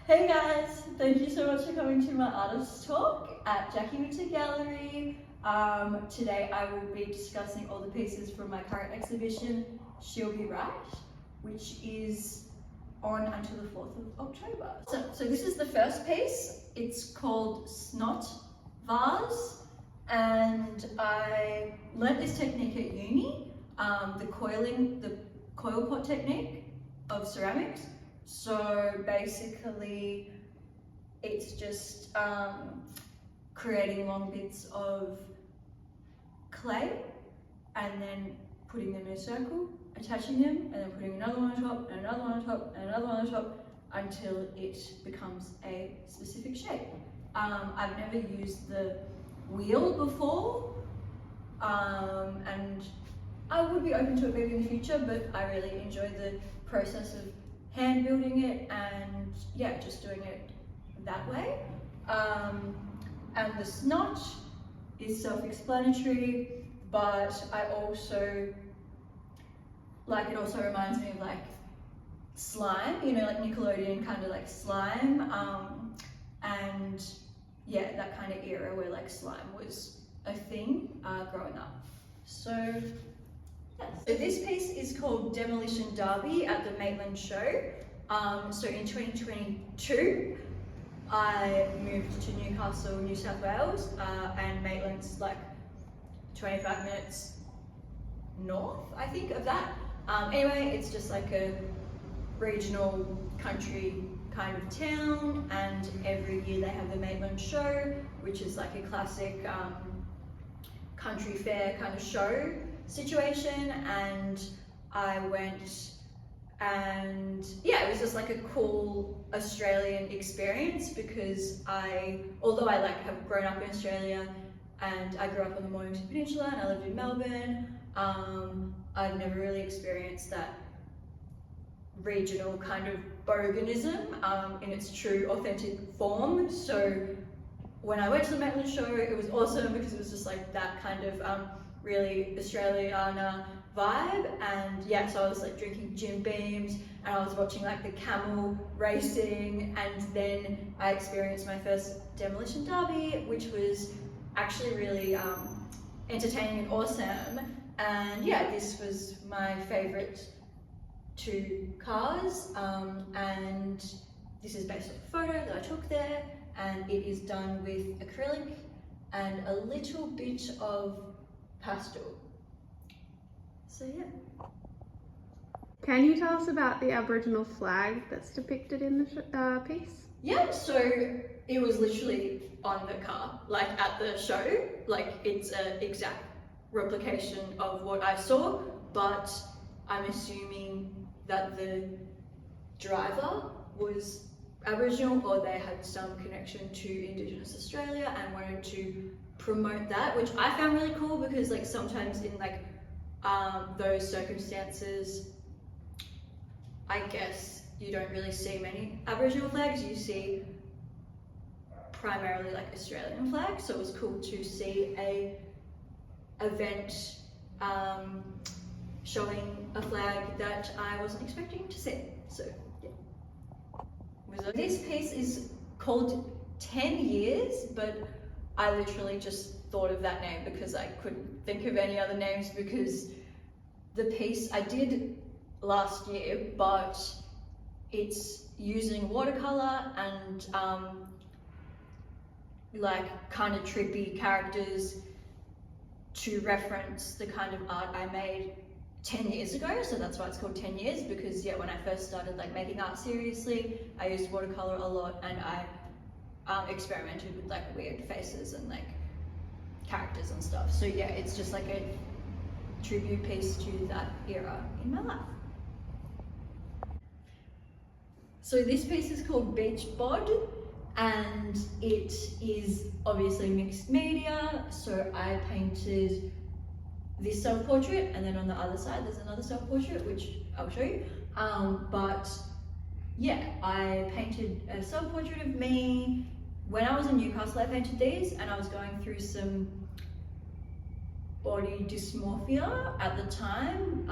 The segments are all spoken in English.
Hey guys, thank you so much for coming to my artist talk at Jacky Winter Gallery. Today I will be discussing all the pieces from my current exhibition, She'll Be Right, which is on until the 4th of October. So this is the first piece. It's called Snot Vase, and I learnt this technique at uni, the coil pot technique of ceramics. So basically it's just creating long bits of clay and then putting them in a circle, attaching them, and then putting another one on top, and another one on top, and another one on top, until it becomes a specific shape. I've never used the wheel before, and I would be open to it maybe in the future, but I really enjoy the process of hand building it and yeah, just doing it that way. And the snot is self-explanatory, but I also, it also reminds me of like slime, you know, like Nickelodeon kind of like slime, and yeah, that kind of era where like slime was a thing growing up. So so this piece is called Demolition Derby at the Maitland Show. So in 2022, I moved to Newcastle, New South Wales, and Maitland's like 25 minutes north, I think, of that. Anyway, it's just like a regional country kind of town, and every year they have the Maitland Show, which is like a classic country fair kind of show situation, and I went, and yeah, it was just like a cool Australian experience because although I like have grown up in Australia and I grew up on the Mornington Peninsula and I lived in Melbourne, I've never really experienced that regional kind of boganism in its true authentic form. So when I went to the Maitland Show, it was awesome because it was just like that kind of really Australiana vibe, and yeah, so I was like drinking Jim Beams and I was watching like the camel racing, and then I experienced my first demolition derby, which was actually really entertaining and awesome. And yeah, this was my favorite two cars, and this is based on a photo that I took there, and it is done with acrylic and a little bit of pastel. So yeah. Can you tell us about the Aboriginal flag that's depicted in the piece? Yeah, so it was literally on the car, like at the show, like it's an exact replication of what I saw, but I'm assuming that the driver was Aboriginal, or they had some connection to Indigenous Australia and wanted to promote that, which I found really cool because like sometimes in like those circumstances, I guess you don't really see many Aboriginal flags, you see primarily like Australian flags, so it was cool to see a event showing a flag that I wasn't expecting to see. So yeah. This piece is called 10 Years, but I literally just thought of that name because I couldn't think of any other names, because the piece I did last year, but it's using watercolor and like kind of trippy characters to reference the kind of art I made 10 years ago, so that's why it's called 10 Years, because yeah, when I first started like making art seriously, I used watercolor a lot, and I experimented with like weird faces and like characters and stuff. So yeah, it's just like a tribute piece to that era in my life. So this piece is called Beach Bod, and it is obviously mixed media. So I painted this self-portrait, and then on the other side there's another self-portrait which I'll show you, but yeah, I painted a self-portrait of me when I was in Newcastle. I painted these, and I was going through some body dysmorphia at the time,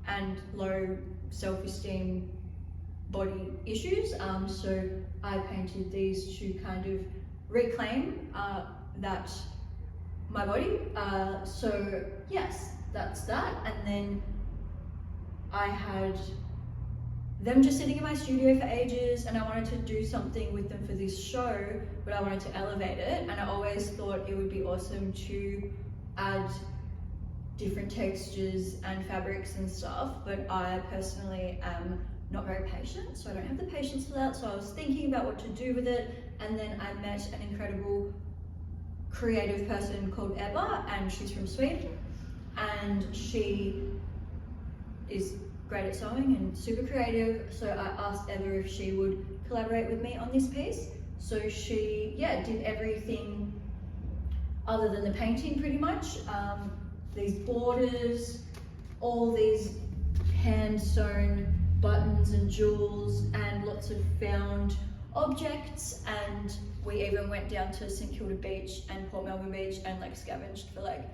and low self-esteem body issues. So I painted these to kind of reclaim that my body. So yes, that's that. And then I had them just sitting in my studio for ages, and I wanted to do something with them for this show, but I wanted to elevate it, and I always thought it would be awesome to add different textures and fabrics and stuff, but I personally am not very patient, so I don't have the patience for that. So I was thinking about what to do with it, and then I met an incredible creative person called Ebba, and she's from Sweden, and she is great at sewing and super creative. So I asked Ebba if she would collaborate with me on this piece. So she, did everything other than the painting pretty much. These borders, all these hand sewn buttons and jewels, and lots of found objects. And we even went down to St Kilda Beach and Port Melbourne Beach and like scavenged for like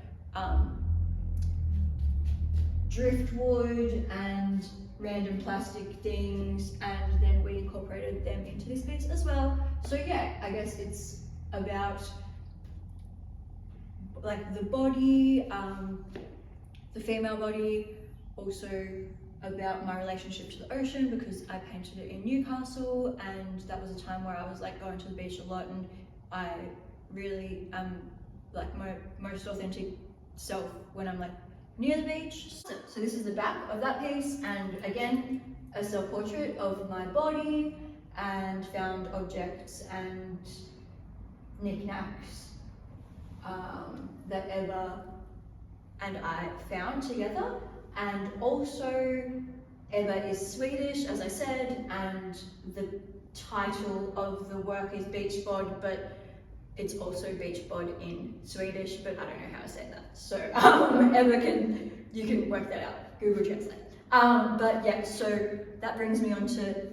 driftwood and random plastic things, and then we incorporated them into this piece as well. So yeah, I guess it's about like the body, the female body, also about my relationship to the ocean, because I painted it in Newcastle, and that was a time where I was like going to the beach a lot, and I really am like my most authentic self when I'm like near the beach. So this is the back of that piece, and again, a self-portrait of my body and found objects and knickknacks that Ebba and I found together. And also Ebba is Swedish, as I said, and the title of the work is Beach Bod, but it's also Beach Bod in Swedish, but I don't know how to say that. So Ebba you can work that out, Google Translate. But yeah, so that brings me on to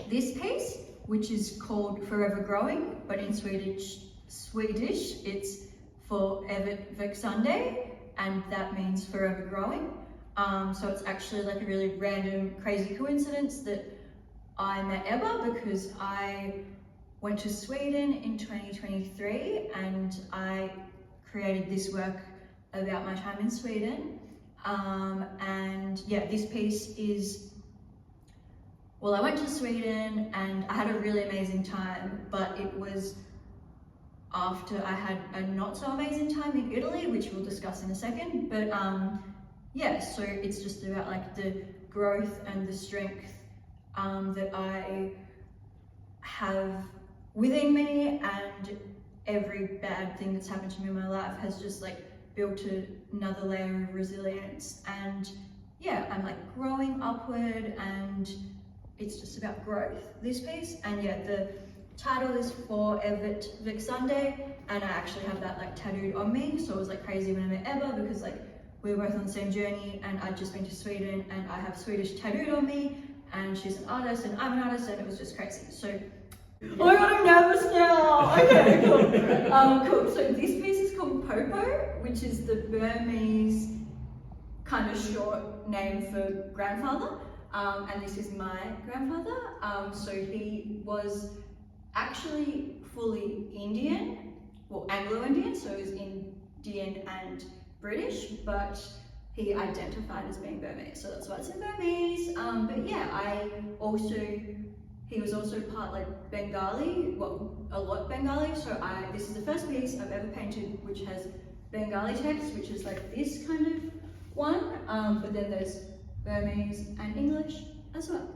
this piece, which is called Forever Growing, but in Swedish it's For evigt växande, and that means forever growing. So it's actually like a really random, crazy coincidence that I met Ebba, because I went to Sweden in 2023 and I created this work about my time in Sweden. And yeah, this piece is, well, I went to Sweden and I had a really amazing time, but it was after I had a not so amazing time in Italy, which we'll discuss in a second. But yeah, so it's just about like the growth and the strength that I have within me, and every bad thing that's happened to me in my life has just like built another layer of resilience. And yeah, I'm like growing upward, and it's just about growth, this piece. And yeah, the title is For evigt växande, and I actually have that like tattooed on me. So it was like crazy when I met Ebba, because like we were both on the same journey, and I'd just been to Sweden and I have Swedish tattooed on me, and she's an artist and I'm an artist, and it was just crazy. So oh my god, I'm nervous now. Okay, cool. Cool. So this piece is called Popo, which is the Burmese kind of short name for grandfather. And this is my grandfather. So he was actually fully Indian, well, Anglo-Indian, so he was Indian and British, but he identified as being Burmese, so that's why it's in Burmese. But yeah, he was also part like Bengali, well, a lot Bengali, so this is the first piece I've ever painted which has Bengali text, which is like this kind of one, but then there's Burmese and English as well.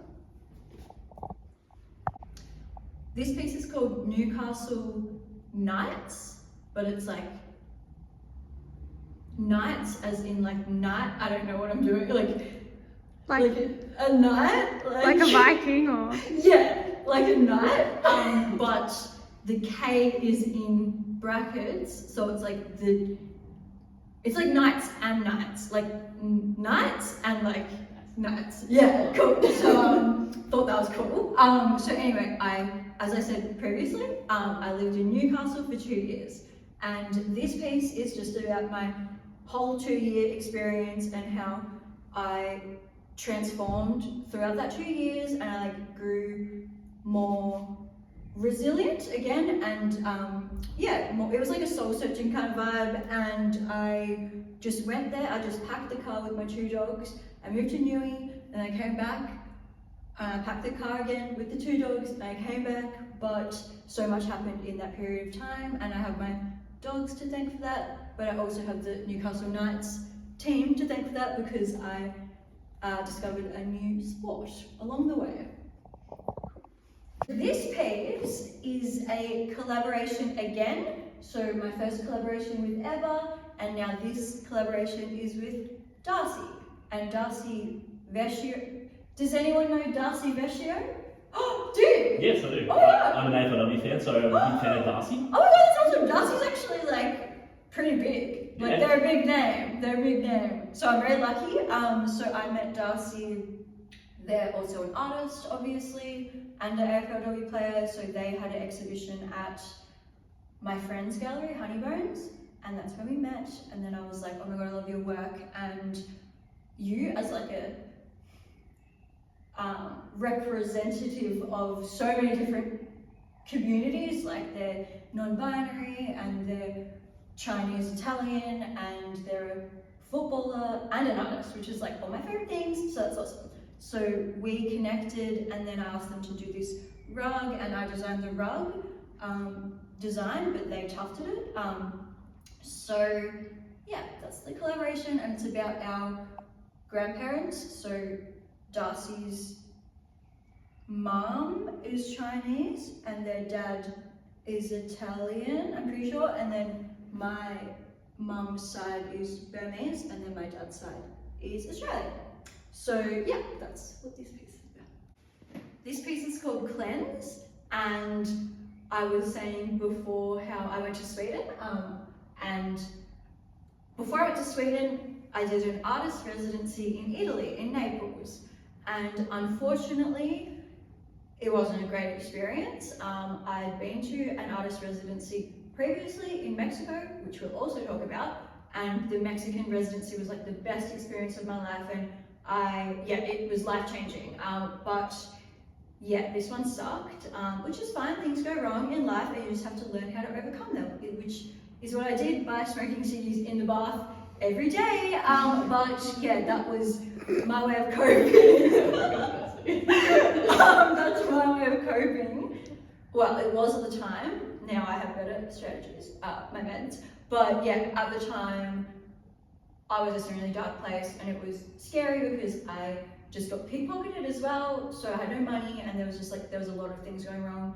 This piece is called Newcastle Nights, but it's like nights as in like night, I don't know what I'm doing, like a night, like a Viking, or yeah, like a night, but the K is in brackets, so it's like it's like nights and nights, like nights and like nights. Yeah, cool. So thought that was cool. So anyway, as I said previously, I lived in Newcastle for 2 years, and this piece is just about my whole 2-year experience and how I transformed throughout that 2 years, and I like grew more resilient again, and it was like a soul searching kind of vibe. And I just went there, I just packed the car with my 2 dogs, I moved to Newey, and I came back, and I packed the car again with the 2 dogs, and I came back, but so much happened in that period of time, and I have my dogs to thank for that, but I also have the Newcastle Knights team to thank for that, because I discovered a new sport along the way. This piece is a collaboration again, so my first collaboration with Eva, and now this collaboration is with Darcy, and Darcy Vecchio. Does anyone know Darcy Vecchio? Oh, dude! Yes, I do. Oh, yeah. I'm an AFLW fan, so I'm a big fan of Darcy. Oh my god, that's awesome! Darcy's actually like pretty big. Like, Yeah. they're a big name. They're a big name. So I'm very lucky. So I met Darcy. They're also an artist, obviously, and an AFLW player. So they had an exhibition at my friend's gallery, Honeybones, and that's when we met. And then I was like, oh my god, I love your work. And you, as like a representative of so many different communities, like they're non-binary and they're Chinese Italian and they're a footballer and an artist, which is like all my favorite things, so that's awesome. So we connected, and then I asked them to do this rug, and I designed the rug design, but they tufted it. So yeah, that's the collaboration, and it's about our grandparents. So Darcy's mom is Chinese and their dad is Italian, I'm pretty sure, and then my mum's side is Burmese, and then my dad's side is Australian. So yeah, that's what this piece is about. This piece is called Cleanse, and I was saying before how I went to Sweden, and before I went to Sweden, I did an artist residency in Italy, in Naples, and unfortunately, it wasn't a great experience. I'd been to an artist residency previously in Mexico, which we'll also talk about, and the Mexican residency was like the best experience of my life, and it was life-changing. But yeah, this one sucked, which is fine. Things go wrong in life, and you just have to learn how to overcome them, which is what I did by smoking ciggies in the bath every day. But yeah, that was my way of coping. That's my way of coping. Well, it was at the time. Now I have better strategies, my meds. But yeah, at the time, I was just in a really dark place, and it was scary because I just got pickpocketed as well. So I had no money, and there was a lot of things going wrong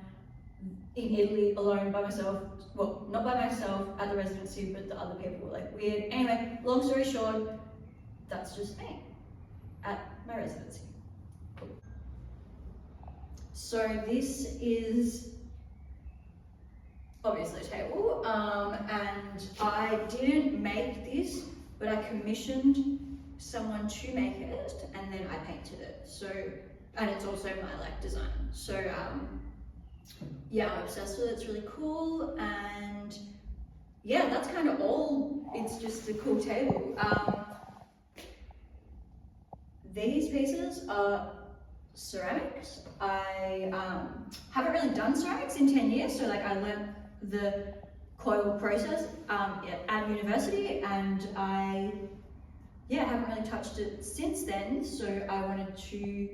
in Italy alone by myself. Well, not by myself at the residency, but the other people were like weird. Anyway, long story short, that's just me at my residency. So this is obviously a table, and I didn't make this, but I commissioned someone to make it, and then I painted it. So, and it's also my design. So yeah, I'm obsessed with it. It's really cool, and yeah, that's kind of all. It's just a cool table. These pieces are ceramics. I haven't really done ceramics in 10 years, so I learned the coil process at university, and I haven't really touched it since then. So I wanted to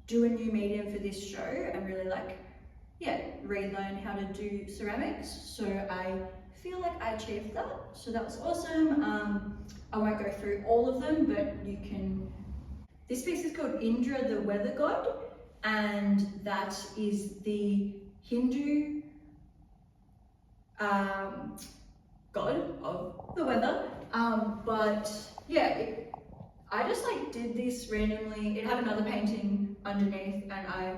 do a new medium for this show and really relearn how to do ceramics. So I feel like I achieved that, so that was awesome. I won't go through all of them, but you can. This piece is called Indra, the weather god, and that is the Hindu god of the weather. But yeah, I just did this randomly. It had another painting underneath, and I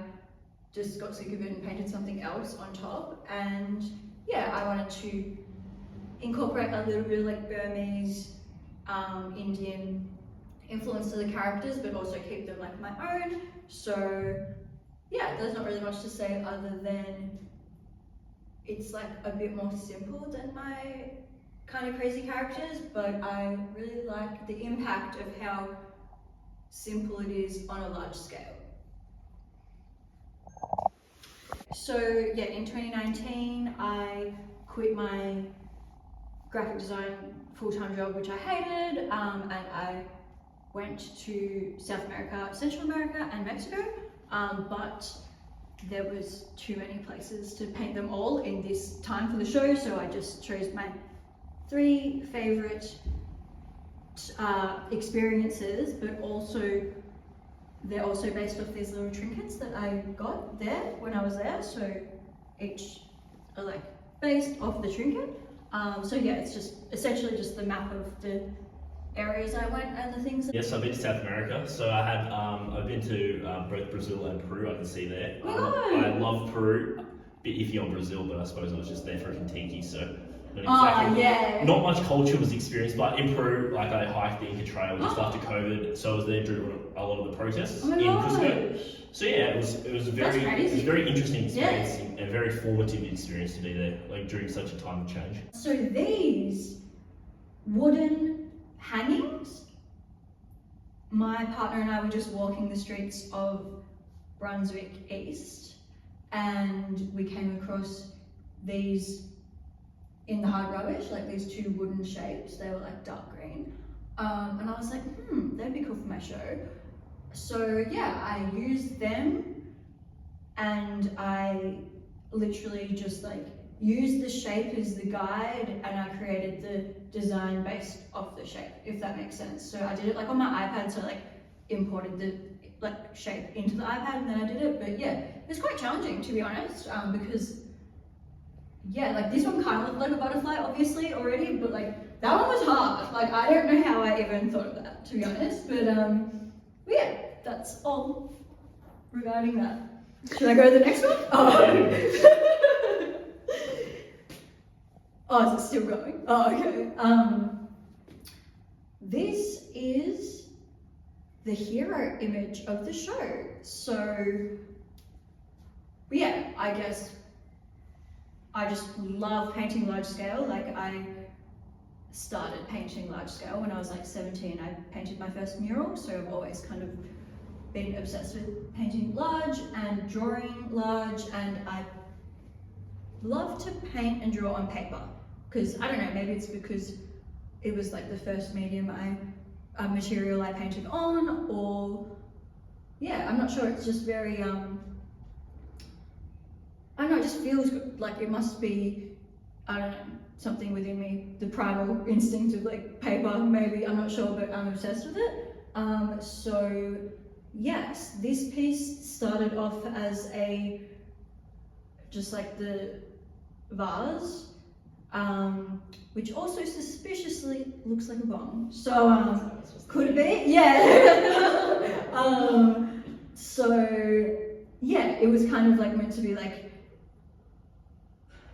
just got sick of it and painted something else on top. And yeah, I wanted to incorporate a little bit of Burmese, Indian influence to the characters, but also keep them my own. So yeah, there's not really much to say other than it's a bit more simple than my kind of crazy characters, but I really like the impact of how simple it is on a large scale. So yeah, in 2019, I quit my graphic design full-time job, which I hated, and I went to South America, Central America and Mexico, but there was too many places to paint them all in this time for the show, so I just chose my 3 favorite experiences, but also they're also based off these little trinkets that I got there when I was there, so each are like based off the trinket. So yeah, it's just essentially just the map of the areas I went and the things. Yes, I've been to South America. So I had I've been to both Brazil and Peru. I can see there. I love Peru. Bit iffy on Brazil, but I suppose I was just there for a Kentucky, so not much culture was experienced. But in Peru, like I hiked the Inca Trail just after COVID, so I was there during a lot of the protests in Cusco. So yeah, it was a very interesting experience and a very formative experience to be there, like during such a time of change. So these wooden hangings, my partner and I were just walking the streets of Brunswick East, and we came across these in the hard rubbish, like these 2 wooden shapes. They were like dark green, and I was like, that'd be cool for my show. So yeah, I used them, and I literally just like used the shape as the guide, and I created the design based off the shape, if that makes sense. So I did it like on my iPad, so like imported the like shape into the iPad, and then I did it. But yeah, it was quite challenging, to be honest, because yeah, like this one kind of looked like a butterfly obviously already, but like that one was hard. Like I don't know how I even thought of that, to be honest, but yeah, that's all regarding that. Should I go to the next one? Oh, is it still going? Oh, okay. This is the hero image of the show. So yeah, I guess I just love painting large scale. Like I started painting large scale when I was like 17. I painted my first mural, so I've always kind of been obsessed with painting large and drawing large, and I love to paint and draw on paper, because I don't know, maybe it's because it was like the first medium material I painted on, or yeah, I'm not sure, it's just very I don't know, it just feels good. Like it must be, I don't know, something within me, the primal instinct of like paper, maybe, I'm not sure, but I'm obsessed with it. So yes, this piece started off as just like the vase, which also suspiciously looks like a bomb. So could it be? Yeah. So yeah, it was kind of like meant to be like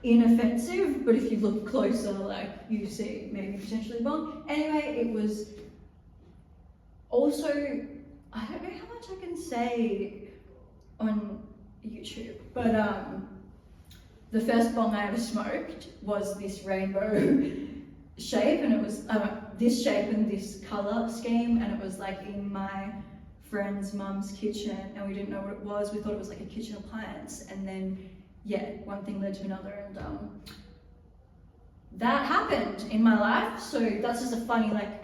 inoffensive, but if you look closer, like you see maybe potentially a bomb. Anyway, it was also, I don't know how much I can say on YouTube, but the first bong I ever smoked was this rainbow shape, and it was this shape and this colour scheme, and it was like in my friend's mum's kitchen, and we didn't know what it was. We thought it was like a kitchen appliance, and then yeah, one thing led to another, and that happened in my life. So that's just a funny, like,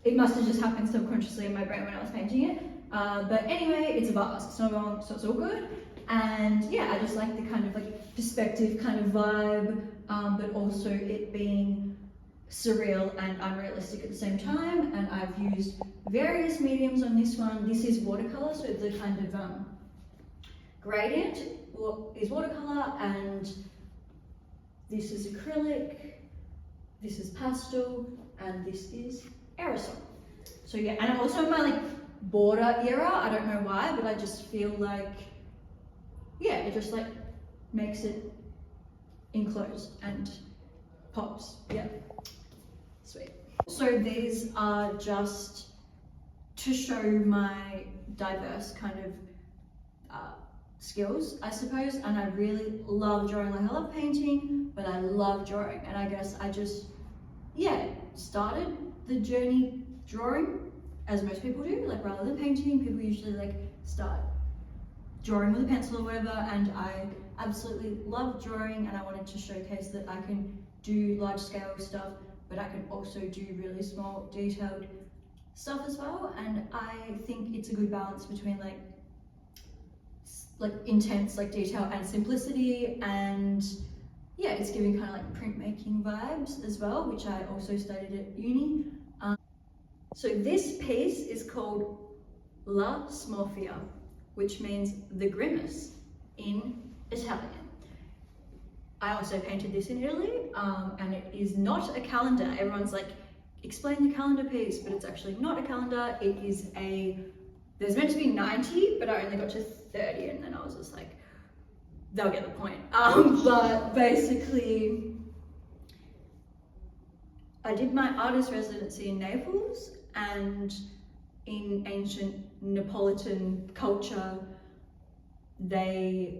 it must have just happened subconsciously in my brain when I was painting it. But anyway, it's a vase, it's not wrong, so it's all good. And yeah, I just like the kind of like perspective kind of vibe, but also it being surreal and unrealistic at the same time. And I've used various mediums on this one. This is watercolor, so the kind of gradient is watercolor, and this is acrylic, this is pastel, and this is aerosol. So yeah, and I'm also in my like border era, I don't know why, but I just feel like, yeah, it just like makes it enclosed and pops. Yeah, sweet. So these are just to show my diverse kind of skills, I suppose, and I really love drawing. Like I love painting, but I love drawing, and I guess I just, yeah, started the journey drawing as most people do, like rather than painting, people usually like start drawing with a pencil or whatever, and I absolutely love drawing, and I wanted to showcase that I can do large scale stuff, but I can also do really small detailed stuff as well. And I think it's a good balance between like intense like detail and simplicity, and yeah, it's giving kind of like printmaking vibes as well, which I also studied at uni. So this piece is called La Smorfia, which means the grimace in Italian. I also painted this in Italy, and it is not a calendar. Everyone's like, explain the calendar piece, but it's actually not a calendar. It is there's meant to be 90, but I only got to 30, and then I was just like, they'll get the point. But basically, I did my artist residency in Naples, and in ancient Neapolitan culture, they're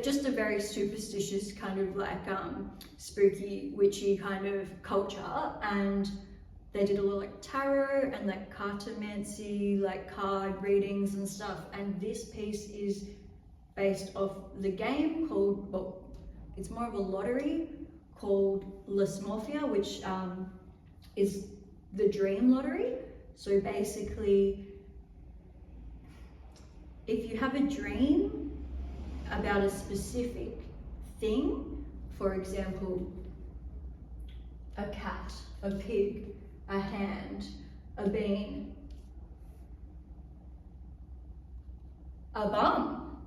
just a very superstitious kind of like spooky, witchy kind of culture, and they did a lot of like tarot and like cartomancy, like card readings and stuff. And this piece is based off the game called, well, it's more of a lottery called La Smorfia, which is the dream lottery. So basically, if you have a dream about a specific thing, for example, a cat, a pig, a hand, a bean, a bum,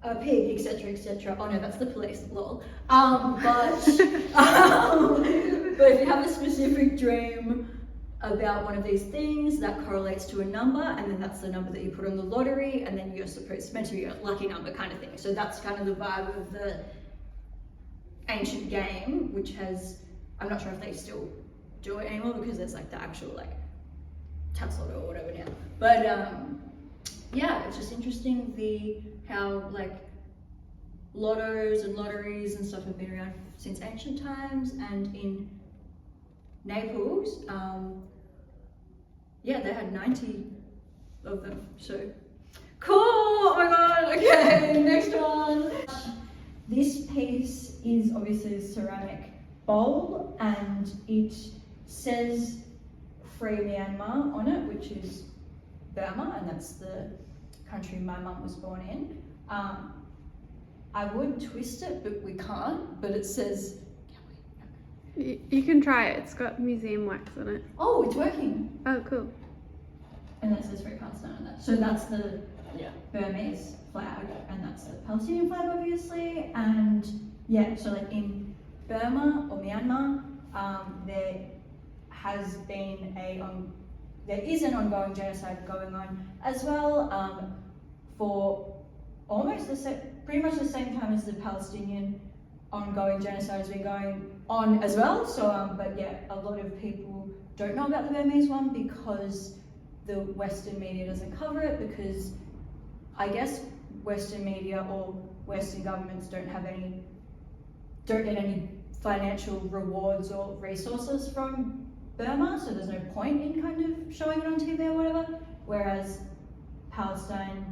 a pig, etc., etc. Oh no, that's the police, lol. But if you have a specific dream about one of these things, that correlates to a number, and then that's the number that you put on the lottery, and then it's meant to be a lucky number kind of thing. So that's kind of the vibe of the ancient game, which has, I'm not sure if they still do it anymore because there's like the actual like Tesla or whatever now. But yeah, it's just interesting how like lottos and lotteries and stuff have been around since ancient times, and in Naples, yeah, they had 90 of them, so cool. Oh my god. Okay, next one. This piece is obviously a ceramic bowl, and it says Free Myanmar on it, which is Burma, and that's the country my mum was born in. I would twist it, but we can't, but it says, You can try it. It's got museum wax on it. oh, it's working. Oh, cool. And that says Free Palestine on that. So that's the Burmese flag, and that's the Palestinian flag, obviously. And yeah, so like in Burma or Myanmar, there is an ongoing genocide going on as well, for almost pretty much the same time as the Palestinian ongoing genocide has been going on as well. So, but yeah, a lot of people don't know about the Burmese one because the Western media doesn't cover it, because I guess Western media or Western governments don't get any financial rewards or resources from Burma, so there's no point in kind of showing it on TV or whatever. Whereas Palestine,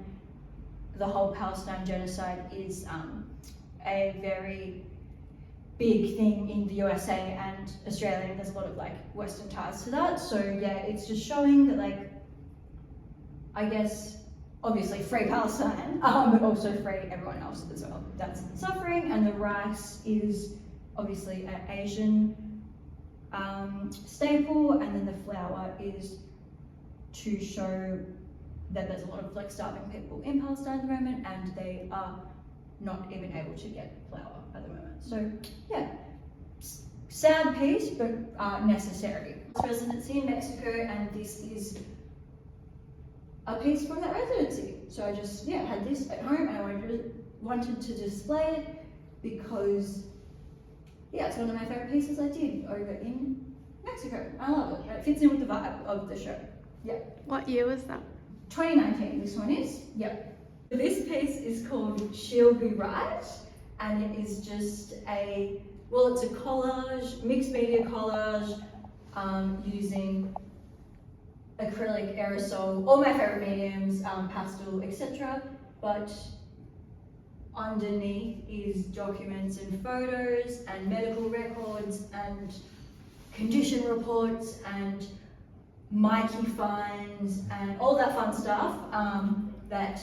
the whole Palestine genocide is a very big thing in the USA and Australia, and there's a lot of like Western ties to that. So yeah, it's just showing that, like, I guess obviously free Palestine, but also free everyone else as well that's suffering. And the rice is obviously an Asian staple, and then the flour is to show that there's a lot of like starving people in Palestine at the moment, and they are not even able to get flour at the moment. So yeah, sad piece, but necessary. Residency in Mexico, and this is a piece from that residency. So I just had this at home, and I wanted to display it because it's one of my favorite pieces I did over in Mexico. I love it. It fits in with the vibe of the show. Yeah. What year was that? 2019, this one is. Yep. This piece is called She'll Be Right, and it is just it's a collage, mixed media collage, using acrylic, aerosol, all my favorite mediums, pastel, etc. But underneath is documents and photos and medical records and condition reports and Mikey finds and all that fun stuff that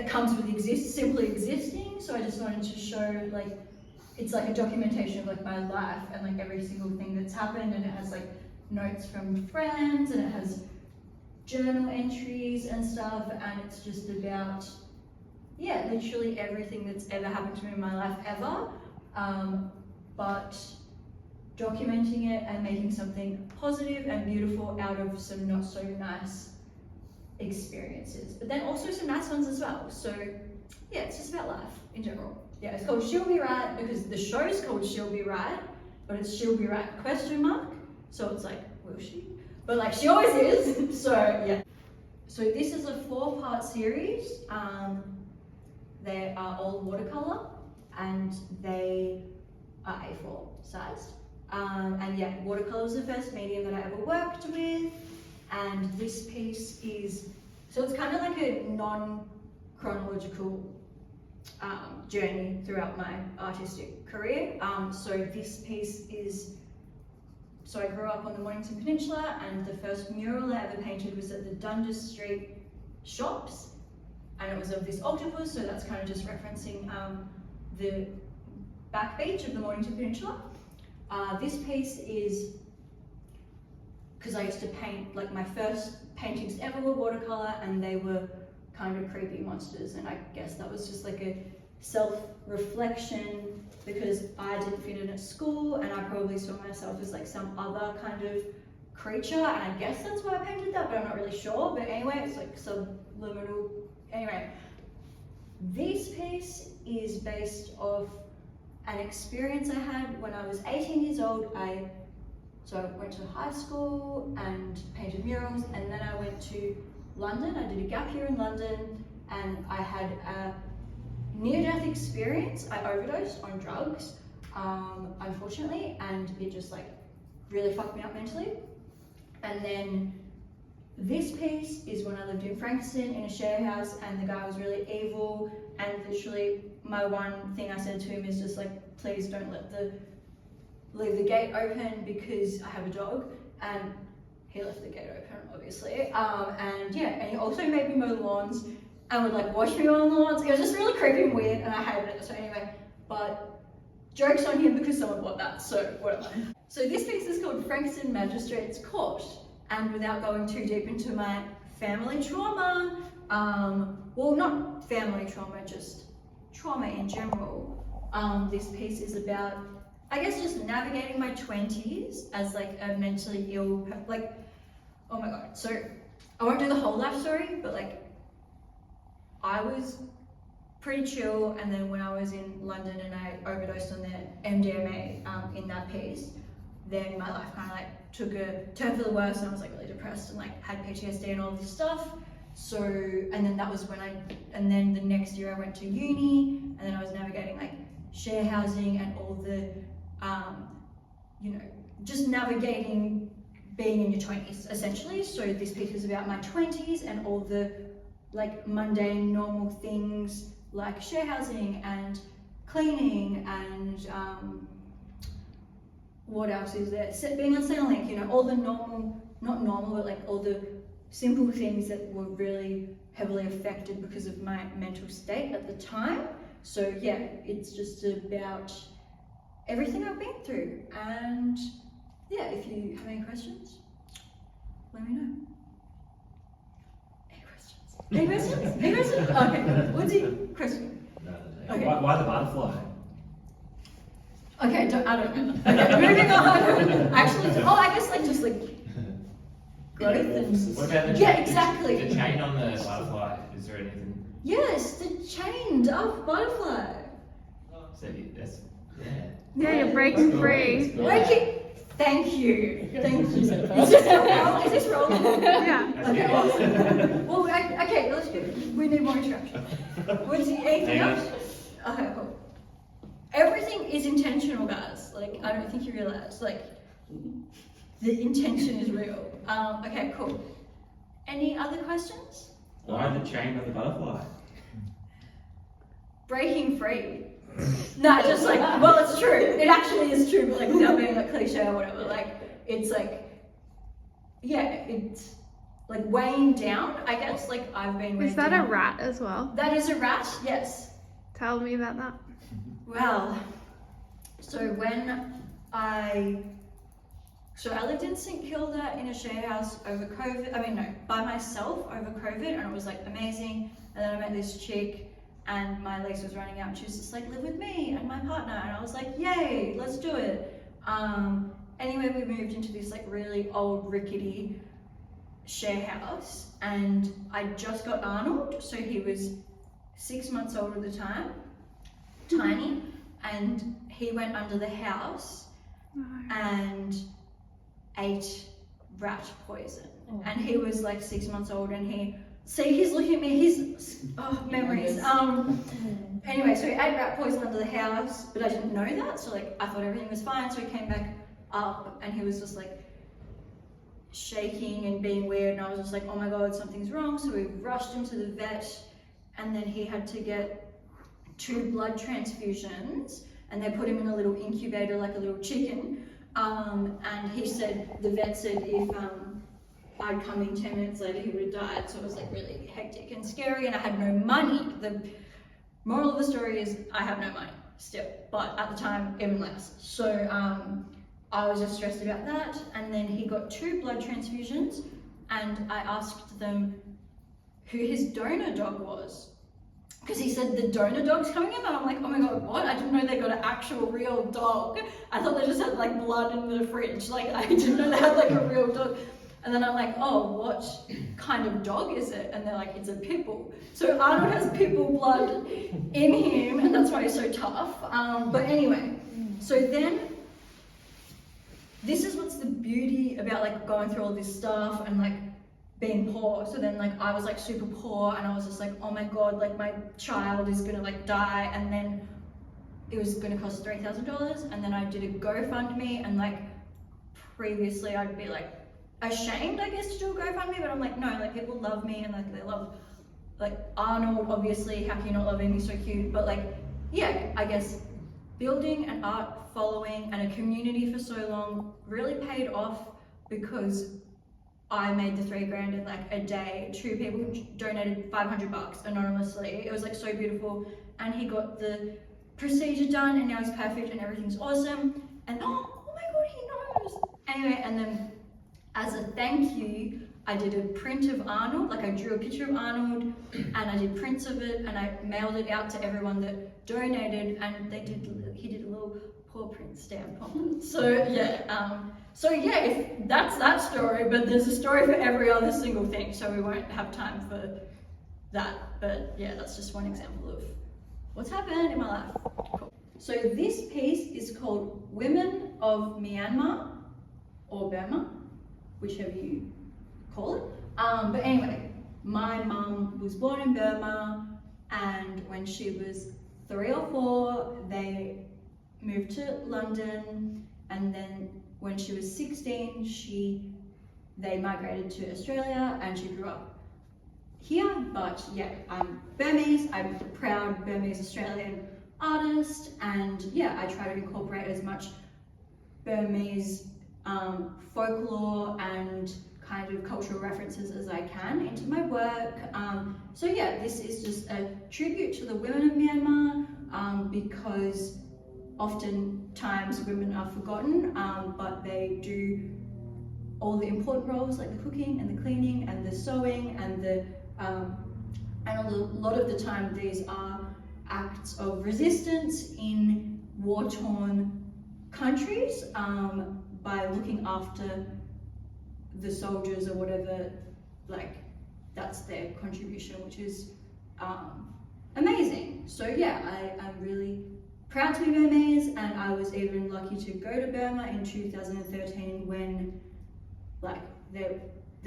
comes with simply existing. So I just wanted to show, like, it's like a documentation of like my life and like every single thing that's happened, and it has like notes from friends and it has journal entries and stuff, and it's just about, yeah, literally everything that's ever happened to me in my life ever, but documenting it and making something positive and beautiful out of some not so nice experiences, but then also some nice ones as well. So yeah, it's just about life in general. Yeah, it's called She'll Be Right because the show's called She'll Be Right, but it's She'll Be Right ? So it's like, will she? But like, she always is. So yeah. So this is a 4-part series. They are all watercolor and they are A4 sized. And yeah, watercolor was the first medium that I ever worked with. And this piece is, so it's kind of like a non-chronological journey throughout my artistic career. So this piece is, so I grew up on the Mornington Peninsula, and the first mural I ever painted was at the Dundas Street shops, and it was of this octopus, so that's kind of just referencing the back beach of the Mornington Peninsula. This piece is, because I used to paint, like my first paintings ever were watercolor, and they were kind of creepy monsters, and I guess that was just like a self-reflection because I didn't fit in at school, and I probably saw myself as like some other kind of creature, and I guess that's why I painted that, but I'm not really sure. But anyway, it's like subliminal. Anyway, this piece is based off an experience I had when I was 18 years old. So I went to high school and painted murals, and then I went to London. I did a gap year in London, and I had a near-death experience. I overdosed on drugs, unfortunately, and it just like really fucked me up mentally. And then this piece is when I lived in Frankston in a share house, and the guy was really evil, and literally my one thing I said to him is just like, please don't leave the gate open because I have a dog. And he left the gate open, obviously. And yeah, and he also made me mow the lawns and would like watch me mow the lawns. It was just really creepy and weird, and I hated it. So anyway, but joke's on him because someone bought that, so whatever. So this piece is called Frankston Magistrates Court, and without going too deep into my family trauma, well, not family trauma, just trauma in general, this piece is about, I guess, just navigating my 20s as like a mentally ill, like, oh my god. So I won't do the whole life story, but like, I was pretty chill, and then when I was in London and I overdosed on the MDMA in that piece, then my life kind of like took a turn for the worse, and I was like really depressed and like had PTSD and all this stuff. So, and then that was when and then the next year I went to uni, and then I was navigating like share housing and all the, you know, just navigating being in your 20s essentially. So this piece is about my 20s and all the like mundane normal things like share housing and cleaning and what else is there? Being on Centrelink, you know, all the normal, not normal, but like all the simple things that were really heavily affected because of my mental state at the time. So yeah, it's just about everything I've been through. And yeah, if you have any questions, let me know. Any questions? Any questions? Any questions? Okay, what's your question? Okay. Why the butterfly? Okay, I don't know. Okay, moving on. Actually, I guess like just like growth and... What about the yeah, chain? exactly. The chain on the butterfly, is there anything? Yes, the chained up butterfly. So that's, yeah. Yeah, you're breaking free. Breaking. Thank you. Thank you. Is this rolling? Yeah. Okay, awesome. Well, okay, let's go. We need more interaction. Anything else? Okay, cool. Everything is intentional, guys. Like, I don't think you realize. Like, the intention is real. Okay, cool. Any other questions? Why the chain on the butterfly? Breaking free. No, just like, well, it's true. It actually is true, but like without being like cliche or whatever. Like, it's like, yeah, it's like weighing down, I guess. Like, I've been weighing Is that down. a rat as well? That is a rat, yes. Tell me about that. Well, so I lived in St Kilda in a share house over COVID, by myself over COVID, and it was like amazing. And then I met this chick and my lease was running out and she was just like, live with me and my partner. And I was like, yay, let's do it. Anyway, we moved into this like really old rickety share house and I just got Arnold. So he was 6 months old at the time, tiny, and he went under the house and ate rat poison. And he was like 6 months old and he's looking at me, memories. Anyway, so he ate rat poison under the house, but I didn't know that, so like I thought everything was fine, so he came back up and he was just like shaking and being weird, and I was just like, oh my god, something's wrong. So we rushed him to the vet and then he had to get 2 blood transfusions and they put him in a little incubator like a little chicken. And the vet said if I'd come in 10 minutes later he would have died. So it was like really hectic and scary and I had no money. The moral of the story is I have no money still, but at the time even less. So I was just stressed about that, and then he got 2 blood transfusions and I asked them who his donor dog was. Because he said the donor dog's coming in, and I'm like, oh my god, what? I didn't know they got an actual real dog. I thought they just had like blood in the fridge. Like I didn't know they had like a real dog. And then I'm like, oh, what kind of dog is it? And they're like, it's a pit bull. So Arnold has pit bull blood in him, and that's why he's so tough. But anyway, so then this is what's the beauty about like going through all this stuff and like being poor. So then like I was like super poor and I was just like, oh my god, like my child is gonna like die. And then it was gonna cost $3,000, and then I did a GoFundMe, and like previously I'd be like ashamed, I guess, to do a GoFundMe, but I'm like, no, like people love me and like they love like Arnold, obviously, how can you not love him, he's so cute. But like, yeah, I guess building an art following and a community for so long really paid off, because I made the $3,000 in like a day. 2 people donated $500 anonymously. It was like so beautiful, and he got the procedure done and now he's perfect and everything's awesome. And oh my god, he knows. Anyway, and then as a thank you, I did a print of Arnold, like I drew a picture of Arnold and I did prints of it and I mailed it out to everyone that donated, and he did a little paw print stamp on it. So yeah, if that's that story, but there's a story for every other single thing, so we won't have time for that. But yeah, that's just one example of what's happened in my life. Cool. So this piece is called Women of Myanmar, or Burma, whichever you call it. But anyway, my mum was born in Burma, and when she was 3 or 4, they moved to London, and then when she was 16, they migrated to Australia, and she grew up here. But yeah, I'm Burmese. I'm a proud Burmese-Australian artist, and yeah, I try to incorporate as much Burmese folklore and kind of cultural references as I can into my work. So yeah, this is just a tribute to the women of Myanmar, because oftentimes women are forgotten, but they do all the important roles like the cooking and the cleaning and the sewing and a lot of the time these are acts of resistance in war-torn countries, by looking after the soldiers or whatever. Like that's their contribution, which is amazing. So yeah, I'm really proud to be Burmese, and I was even lucky to go to Burma in 2013 when like there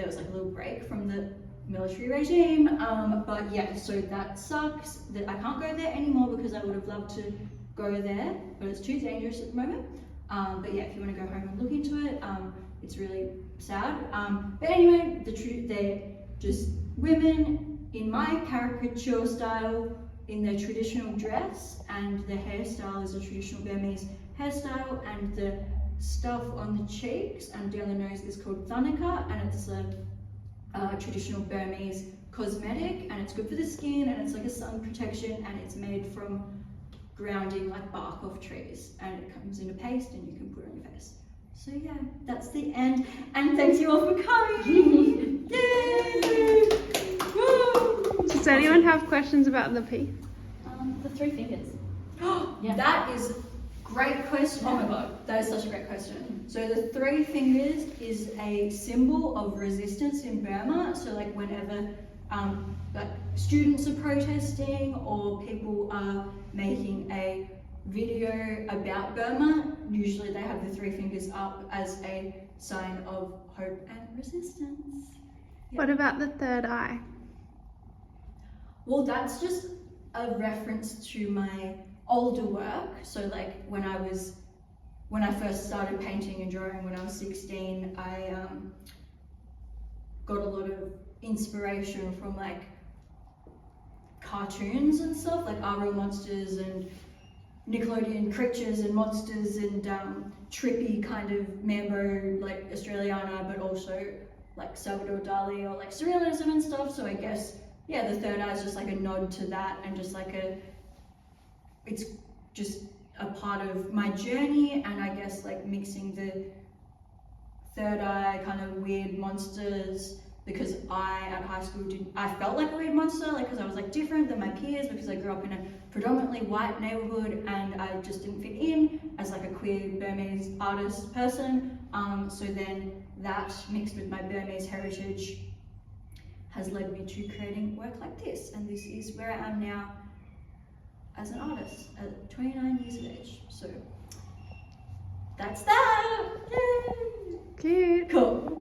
was like a little break from the military regime. But yeah, so that sucks that I can't go there anymore, because I would have loved to go there, but it's too dangerous at the moment. But yeah, if you want to go home and look into it, it's really sad. But anyway, they're just women in my caricature style in their traditional dress, and the hairstyle is a traditional Burmese hairstyle, and the stuff on the cheeks and down the nose is called thanika, and it's a traditional Burmese cosmetic, and it's good for the skin, and it's like a sun protection, and it's made from grounding like bark off trees, and it comes in a paste and you can put it on your face. So yeah, that's the end, and thank you all for coming. Yay! Woo! Does anyone have questions about the piece? The 3 fingers. Yeah. That is great question. Oh my god, that is such a great question. So the 3 fingers is a symbol of resistance in Burma. So like whenever like students are protesting or people are making a video about Burma, usually they have the 3 fingers up as a sign of hope and resistance. What about the third eye? Well, that's just a reference to my older work. So like when I first started painting and drawing when I was 16, I got a lot of inspiration from like cartoons and stuff, like Our Real Monsters and Nickelodeon creatures and monsters and trippy kind of mambo like Australiana, but also like Salvador Dali or like surrealism and stuff. So I guess yeah, the third eye is just like a nod to that, and just like it's just a part of my journey, and I guess like mixing the third eye kind of weird monsters, because I at high school I felt like a weird monster, like because I was like different than my peers, because I grew up in a predominantly white neighborhood and I just didn't fit in as like a queer Burmese artist person. So then that mixed with my Burmese heritage has led me to creating work like this, and this is where I am now as an artist at 29 years of age. So that's that. Yay! Cute. Cool.